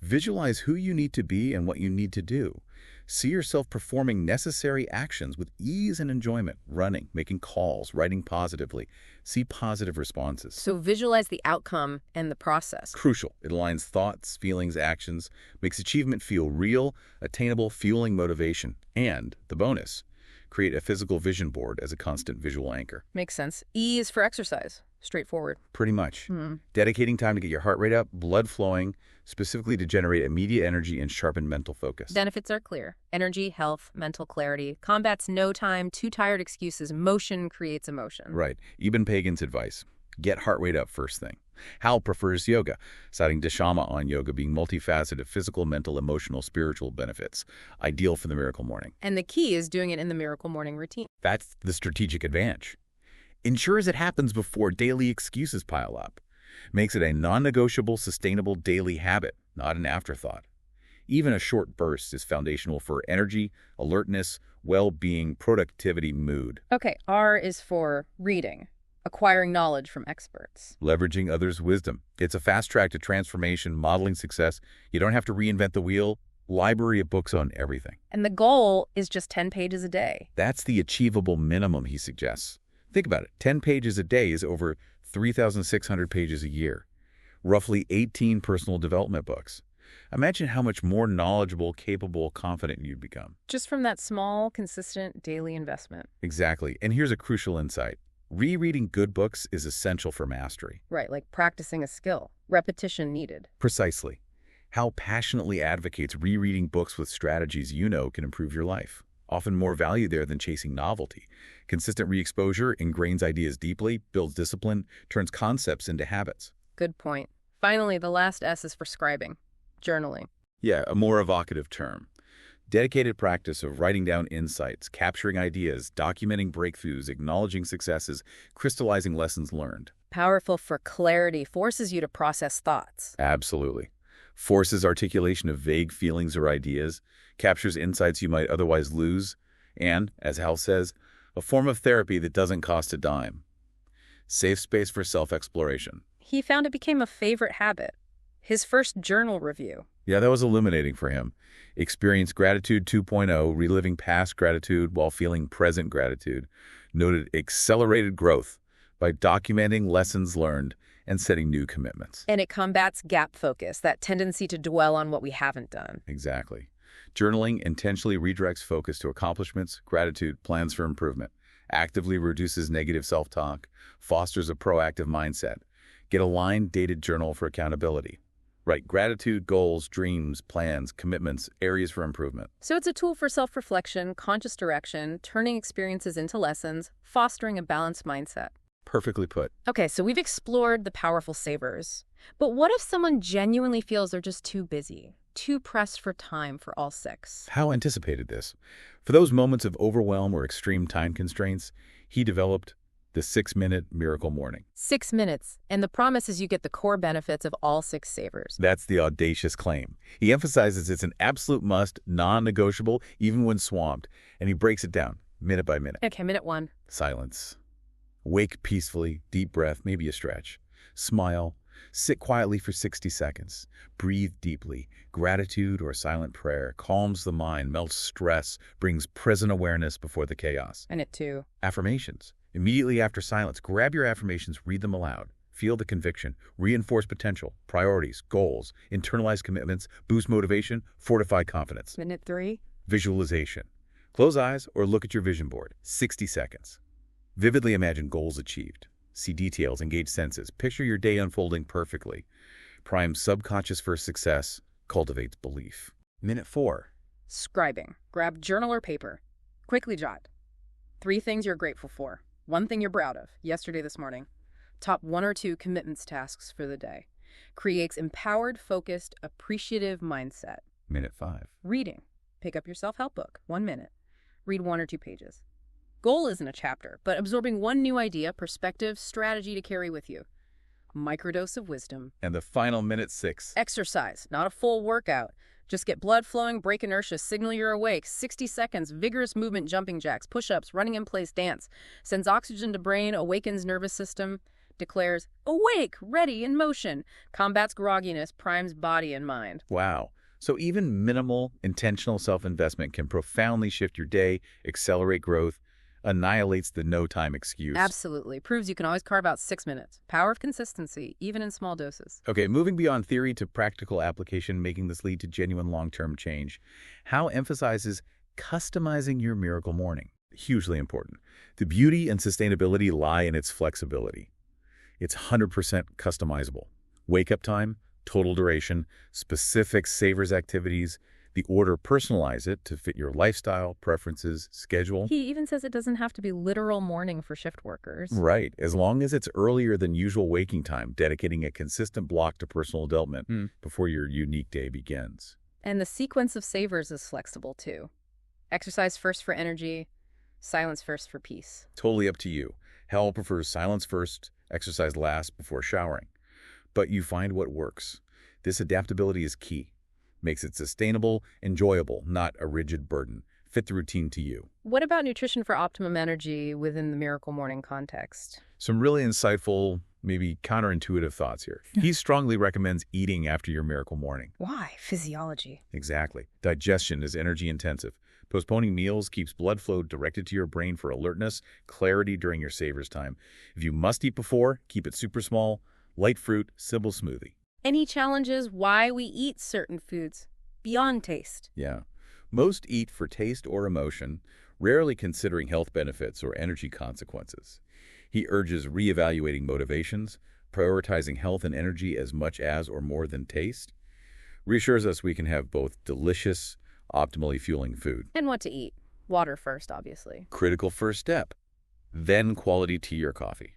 visualize who you need to be and what you need to do. See yourself performing necessary actions with ease and enjoyment, running, making calls, writing positively. See positive responses. So visualize the outcome and the process. Crucial. It aligns thoughts, feelings, actions, makes achievement feel real, attainable, fueling motivation. And the bonus, create a physical vision board as a constant visual anchor. Makes sense. E is for exercise. Straightforward. Pretty much. Dedicating time to get your heart rate up, blood flowing, specifically to generate immediate energy and sharpen mental focus. Benefits are clear. Energy, health, mental clarity. Combats no time, too tired excuses. Motion creates emotion. Right. Eben Pagan's advice. Get heart rate up first thing. Hal prefers yoga, citing Dashama on yoga being multifaceted physical, mental, emotional, spiritual benefits, ideal for the miracle morning. And the key is doing it in the miracle morning routine. That's the strategic advantage. Ensures it happens before daily excuses pile up. Makes it a non-negotiable, sustainable daily habit, not an afterthought. Even a short burst is foundational for energy, alertness, well-being, productivity, mood. Okay, R is for reading. Acquiring knowledge from experts. Leveraging others' wisdom. It's a fast track to transformation, modeling success. You don't have to reinvent the wheel. Library of books on everything. And the goal is just 10 pages a day. That's the achievable minimum, he suggests. Think about it. 10 pages a day is over 3,600 pages a year. Roughly 18 personal development books. Imagine how much more knowledgeable, capable, confident you'd become. Just from that small, consistent daily investment. Exactly. And here's a crucial insight. Rereading good books is essential for mastery. Right, like practicing a skill. Repetition needed. Precisely. Hal passionately advocates rereading books with strategies you know can improve your life. Often more value there than chasing novelty. Consistent re-exposure ingrains ideas deeply, builds discipline, turns concepts into habits. Good point. Finally, the last S is for scribing. Journaling. Yeah, a more evocative term. Dedicated practice of writing down insights, capturing ideas, documenting breakthroughs, acknowledging successes, crystallizing lessons learned. Powerful for clarity, forces you to process thoughts. Absolutely. Forces articulation of vague feelings or ideas, captures insights you might otherwise lose, and, as Hal says, a form of therapy that doesn't cost a dime. Safe space for self-exploration. He found it became a favorite habit. His first journal review. Yeah, that was illuminating for him. Experience Gratitude 2.0, reliving past gratitude while feeling present gratitude. Noted accelerated growth by documenting lessons learned and setting new commitments. And it combats gap focus, that tendency to dwell on what we haven't done. Exactly. Journaling intentionally redirects focus to accomplishments, gratitude, plans for improvement, actively reduces negative self-talk, fosters a proactive mindset. Get a line-dated journal for accountability. Write gratitude, goals, dreams, plans, commitments, areas for improvement. So it's a tool for self-reflection, conscious direction, turning experiences into lessons, fostering a balanced mindset. Perfectly put. Okay, so we've explored the powerful savers. But what if someone genuinely feels they're just too busy, too pressed for time for all 6? Hal anticipated this. For those moments of overwhelm or extreme time constraints, he developed the 6-minute miracle morning. 6 minutes, and the promise is you get the core benefits of all 6 savers. That's the audacious claim. He emphasizes it's an absolute must, non-negotiable, even when swamped, and he breaks it down, minute by minute. Okay, minute 1. Silence. Wake peacefully, deep breath, maybe a stretch. Smile. Sit quietly for 60 seconds. Breathe deeply. Gratitude or silent prayer calms the mind, melts stress, brings present awareness before the chaos. Minute 2. Affirmations. Immediately after silence, grab your affirmations, read them aloud. Feel the conviction, reinforce potential, priorities, goals, internalize commitments, boost motivation, fortify confidence. Minute 3. Visualization. Close eyes or look at your vision board. 60 seconds. Vividly imagine goals achieved. See details, engage senses. Picture your day unfolding perfectly. Prime subconscious for success, cultivates belief. Minute 4. Scribing. Grab journal or paper. Quickly jot. 3 things you're grateful for. 1 thing you're proud of. Yesterday, this morning. Top 1 or 2 commitments tasks for the day. Creates empowered, focused, appreciative mindset. Minute 5. Reading. Pick up your self-help book. 1 minute. Read 1 or 2 pages. Goal isn't a chapter, but absorbing 1 new idea, perspective, strategy to carry with you. Microdose of wisdom. And the final minute 6. Exercise, not a full workout. Just get blood flowing, break inertia, signal you're awake. 60 seconds, vigorous movement, jumping jacks, push-ups, running in place, dance. Sends oxygen to brain, awakens nervous system. Declares, awake, ready, in motion. Combats grogginess, primes body and mind. Wow. So even minimal, intentional self-investment can profoundly shift your day, accelerate growth, annihilates the no-time excuse. Absolutely. Proves you can always carve out 6 minutes. Power of consistency, even in small doses. Okay, moving beyond theory to practical application, making this lead to genuine long-term change. Hal emphasizes customizing your miracle morning. Hugely important. The beauty and sustainability lie in its flexibility. It's 100% customizable. Wake-up time, total duration, specific S.A.V.E.R.S activities, the order personalize it to fit your lifestyle, preferences, schedule. He even says it doesn't have to be literal morning for shift workers. Right, as long as it's earlier than usual waking time, dedicating a consistent block to personal development before your unique day begins. And the sequence of S.A.V.E.R.S is flexible too. Exercise first for energy, silence first for peace. Totally up to you. Hal prefers silence first, exercise last before showering. But you find what works. This adaptability is key. Makes it sustainable, enjoyable, not a rigid burden. Fit the routine to you. What about nutrition for optimum energy within the miracle morning context? Some really insightful, maybe counterintuitive thoughts here. He strongly recommends eating after your miracle morning. Why? Physiology. Exactly. Digestion is energy intensive. Postponing meals keeps blood flow directed to your brain for alertness, clarity during your S.A.V.E.R.S time. If you must eat before, keep it super small, light fruit, simple smoothie. Any challenges why we eat certain foods beyond taste? Yeah. Most eat for taste or emotion, rarely considering health benefits or energy consequences. He urges reevaluating motivations, prioritizing health and energy as much as or more than taste. Reassures us we can have both delicious, optimally fueling food. And what to eat. Water first, obviously. Critical first step. Then quality tea or coffee.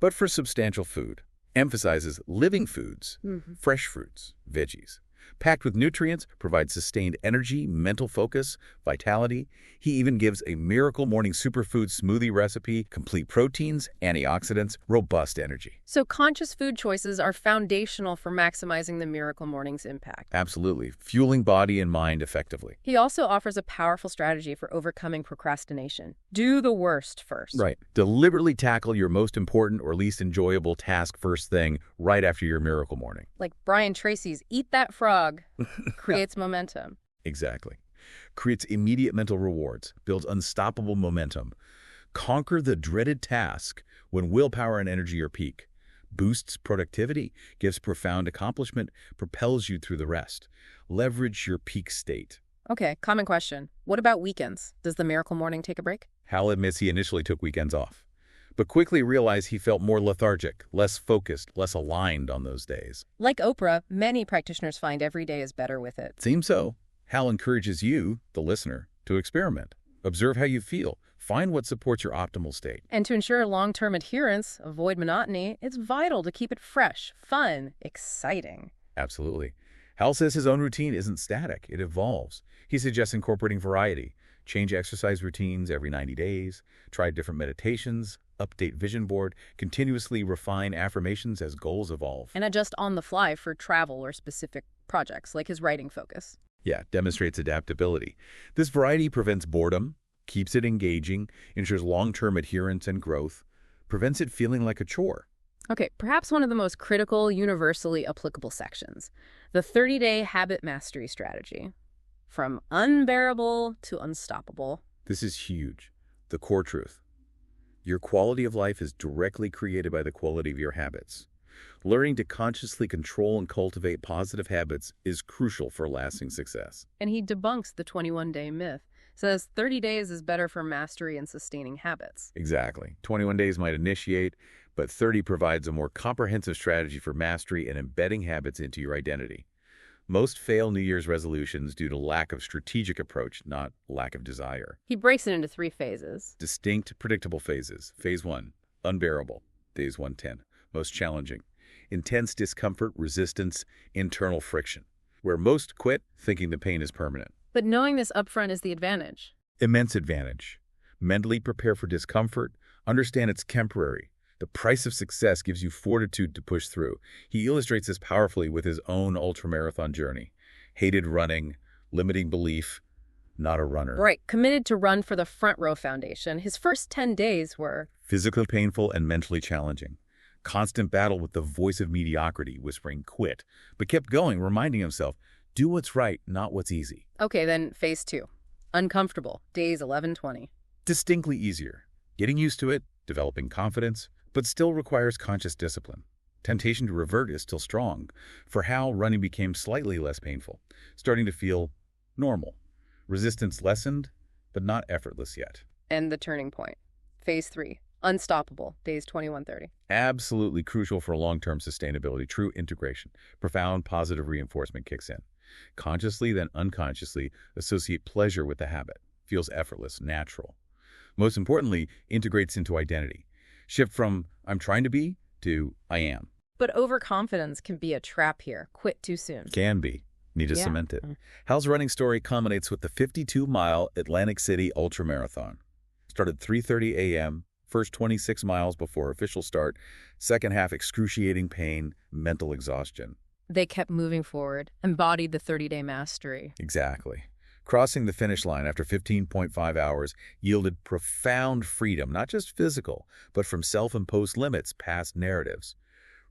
But for substantial food, emphasizes living foods, fresh fruits, veggies. Packed with nutrients, provides sustained energy, mental focus, vitality. He even gives a miracle morning superfood smoothie recipe, complete proteins, antioxidants, robust energy. So conscious food choices are foundational for maximizing the miracle morning's impact. Absolutely. Fueling body and mind effectively. He also offers a powerful strategy for overcoming procrastination. Do the worst first. Right. Deliberately tackle your most important or least enjoyable task first thing right after your miracle morning. Like Brian Tracy's Eat That Frog creates momentum. Exactly. Creates immediate mental rewards, builds unstoppable momentum. Conquer the dreaded task when willpower and energy are peak. Boosts productivity, gives profound accomplishment, propels you through the rest. Leverage your peak state. Okay, common question. What about weekends? Does the miracle morning take a break? Hal admits he initially took weekends off, but quickly realized he felt more lethargic, less focused, less aligned on those days. Like Oprah, many practitioners find every day is better with it. Seems so. Hal encourages you, the listener, to experiment. Observe how you feel. Find what supports your optimal state. And to ensure long-term adherence, avoid monotony, it's vital to keep it fresh, fun, exciting. Absolutely. Hal says his own routine isn't static. It evolves. He suggests incorporating variety. Change exercise routines every 90 days. Try different meditations. Update vision board. Continuously refine affirmations as goals evolve. And adjust on the fly for travel or specific projects, like his writing focus. Yeah, demonstrates adaptability. This variety prevents boredom, keeps it engaging, ensures long-term adherence and growth, prevents it feeling like a chore. Okay, perhaps one of the most critical, universally applicable sections, the 30-day habit mastery strategy. From unbearable to unstoppable. This is huge. The core truth. Your quality of life is directly created by the quality of your habits. Learning to consciously control and cultivate positive habits is crucial for lasting success. And he debunks the 21-day myth, says 30 days is better for mastery and sustaining habits. Exactly. 21 days might initiate, but 30 provides a more comprehensive strategy for mastery and embedding habits into your identity. Most fail New Year's resolutions due to lack of strategic approach, not lack of desire. He breaks it into 3 phases. Distinct, predictable phases. Phase 1, unbearable, days 110, most challenging. Intense discomfort, resistance, internal friction, where most quit thinking the pain is permanent. But knowing this upfront is the advantage. Immense advantage. Mentally prepare for discomfort, understand it's temporary. The price of success gives you fortitude to push through. He illustrates this powerfully with his own ultramarathon journey. Hated running, limiting belief, not a runner. Right, committed to run for the Front Row Foundation. His first 10 days were Physically painful and mentally challenging. Constant battle with the voice of mediocrity, whispering quit, but kept going, reminding himself, do what's right, not what's easy. Okay, then phase 2. Uncomfortable, days 11-20. Distinctly easier. Getting used to it, developing confidence, but still requires conscious discipline. Temptation to revert is still strong. For Hal, running became slightly less painful, starting to feel normal. Resistance lessened, but not effortless yet. And the turning point. Phase 3. Unstoppable, days 21-30. Absolutely crucial for long-term sustainability, true integration. Profound positive reinforcement kicks in. Consciously, then unconsciously, associate pleasure with the habit. Feels effortless, natural. Most importantly, integrates into identity. Shift from I'm trying to be to I am. But overconfidence can be a trap here. Quit too soon. Can be. Need to cement it. Hal's running story culminates with the 52-mile Atlantic City Ultramarathon. Started 3:30 a.m., first 26 miles before official start, second half excruciating pain, mental exhaustion. They kept moving forward, embodied the 30-day mastery. Exactly. Crossing the finish line after 15.5 hours yielded profound freedom, not just physical, but from self-imposed limits, past narratives.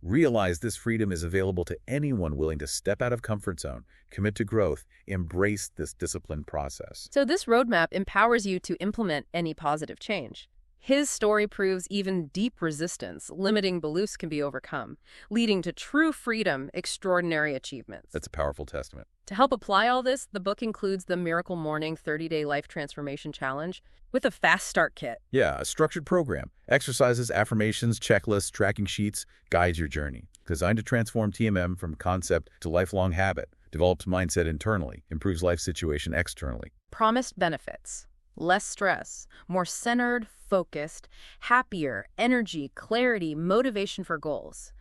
Realize this freedom is available to anyone willing to step out of comfort zone, commit to growth, embrace this disciplined process. So this roadmap empowers you to implement any positive change. His story proves even deep resistance, limiting beliefs can be overcome, leading to true freedom, extraordinary achievements. That's a powerful testament. To help apply all this, the book includes the Miracle Morning 30-Day Life Transformation Challenge with a fast start kit. Yeah, a structured program. Exercises, affirmations, checklists, tracking sheets, guides your journey. Designed to transform TMM from concept to lifelong habit. Develops mindset internally. Improves life situation externally. Promised benefits. Less stress, more centered, focused, happier, energy, clarity, motivation for goals.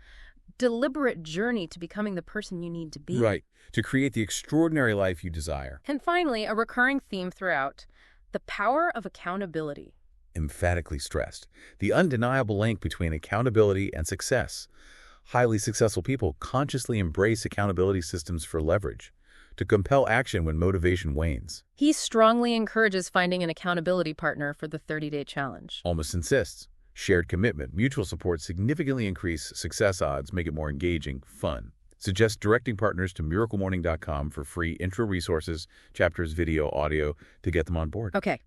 Deliberate journey to becoming the person you need to be. Right. To create the extraordinary life you desire. And finally, a recurring theme throughout, the power of accountability. Emphatically stressed. The undeniable link between accountability and success. Highly successful people consciously embrace accountability systems for leverage, to compel action when motivation wanes. He strongly encourages finding an accountability partner for the 30-day challenge. Almost insists. Shared commitment, mutual support significantly increase success odds, make it more engaging, fun. Suggests directing partners to miraclemorning.com for free intro resources, chapters, video, audio, to get them on board. Okay,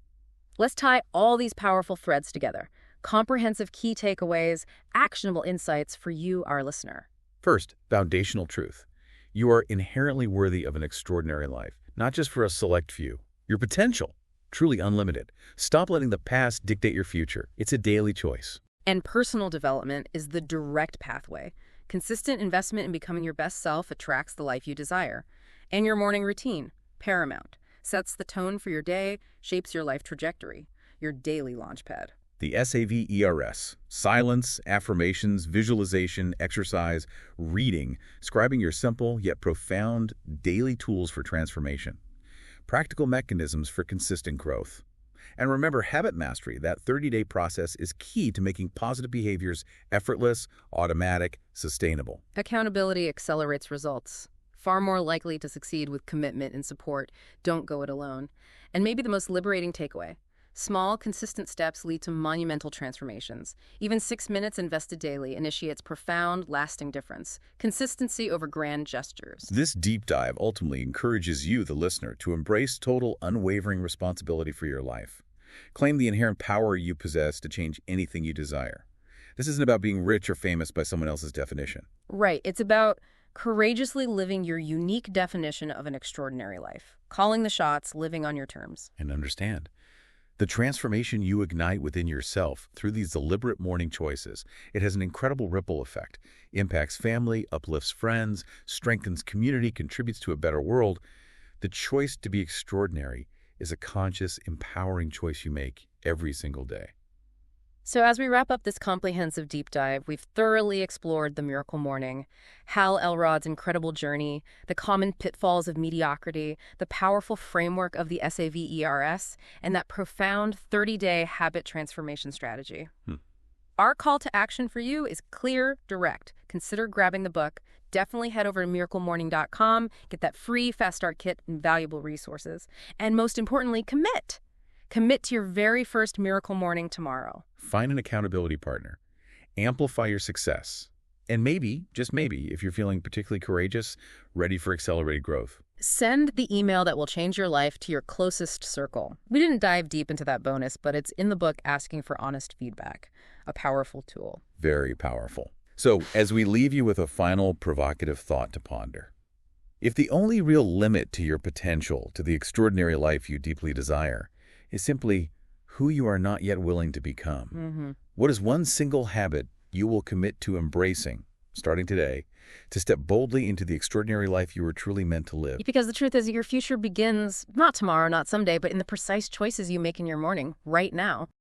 let's tie all these powerful threads together. Comprehensive key takeaways, actionable insights for you, our listener. First, foundational truth. You are inherently worthy of an extraordinary life, not just for a select few. Your potential, truly unlimited. Stop letting the past dictate your future. It's a daily choice. And personal development is the direct pathway. Consistent investment in becoming your best self attracts the life you desire. And your morning routine, paramount, sets the tone for your day, shapes your life trajectory, your daily launchpad. The S.A.V.E.R.S. Silence, affirmations, visualization, exercise, reading, scribing your simple yet profound daily tools for transformation. Practical mechanisms for consistent growth. And remember, habit mastery, that 30-day process, is key to making positive behaviors effortless, automatic, sustainable. Accountability accelerates results. Far more likely to succeed with commitment and support. Don't go it alone. And maybe the most liberating takeaway. Small, consistent steps lead to monumental transformations. Even 6 minutes invested daily initiates profound, lasting difference. Consistency over grand gestures. This deep dive ultimately encourages you, the listener, to embrace total, unwavering responsibility for your life. Claim the inherent power you possess to change anything you desire. This isn't about being rich or famous by someone else's definition. Right. It's about courageously living your unique definition of an extraordinary life, calling the shots, living on your terms. And understand, the transformation you ignite within yourself through these deliberate morning choices, it has an incredible ripple effect. Impacts family, uplifts friends, strengthens community, contributes to a better world. The choice to be extraordinary is a conscious, empowering choice you make every single day. So as we wrap up this comprehensive deep dive, we've thoroughly explored the miracle morning, Hal Elrod's incredible journey, the common pitfalls of mediocrity, the powerful framework of the S.A.V.E.R.S., and that profound 30-day habit transformation strategy. Our call to action for you is clear, direct. Consider grabbing the book. Definitely head over to miraclemorning.com, get that free Fast Start Kit and valuable resources. And most importantly, commit. Commit to your very first miracle morning tomorrow. Find an accountability partner. Amplify your success. And maybe, just maybe, if you're feeling particularly courageous, ready for accelerated growth, send the email that will change your life to your closest circle. We didn't dive deep into that bonus, but it's in the book asking for honest feedback. A powerful tool. Very powerful. So, as we leave you with a final provocative thought to ponder, if the only real limit to your potential, to the extraordinary life you deeply desire, is simply who you are not yet willing to become, what is one single habit you will commit to embracing, starting today, to step boldly into the extraordinary life you were truly meant to live? Because the truth is your future begins not tomorrow, not someday, but in the precise choices you make in your morning, right now.